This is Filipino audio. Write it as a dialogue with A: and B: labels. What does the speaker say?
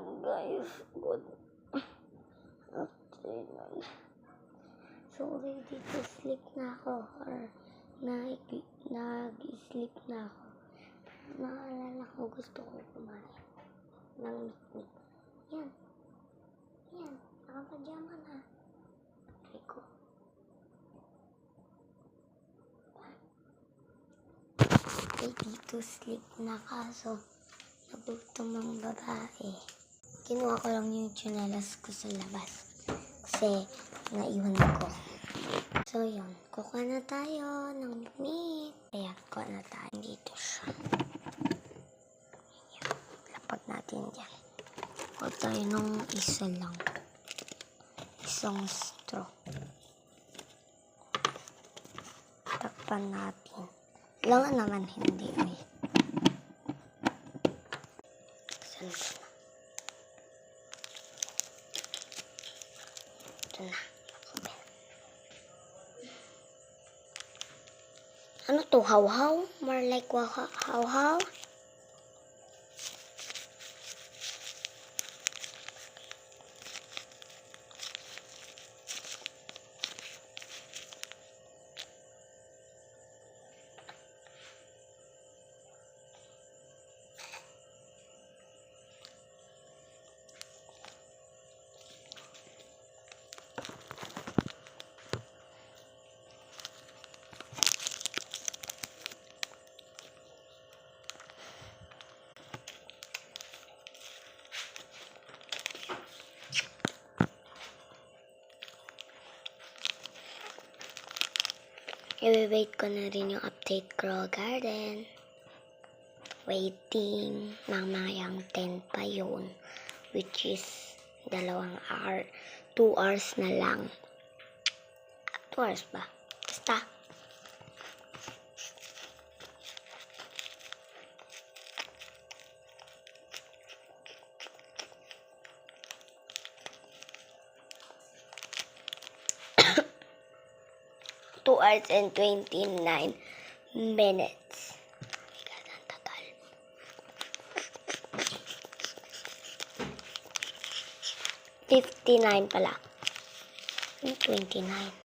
A: lang guys. Good afternoon. Sorry, dito sleep na ako or nag-sleep na ako. Naalala ko gusto ko kumain ng mikmik. Yan. Nakapajama na. Iko. Dito sleep na kaso nagutom ang babae. Kinuha ko lang yung tsinelas ko sa labas kasi naiwan ko. So yun, kukuha na tayo ng meat. Kaya kukuha na tayo. Dito siya. Yan. Lapag natin dyan. Kuha tayo ng isa lang. Isang straw. Takpan natin. Lang naman hindi eh. Saan ka na? Ito na. Ano to? How-how? More like how-how? I-wait ko na rin yung update Grow Garden. Waiting. Mamayang 10 pa yun. Which is 2 hour. 2 hours na lang. 2 hours ba? Basta. Two hours and 29 minutes. God, ang tagal. 59 pala. 29.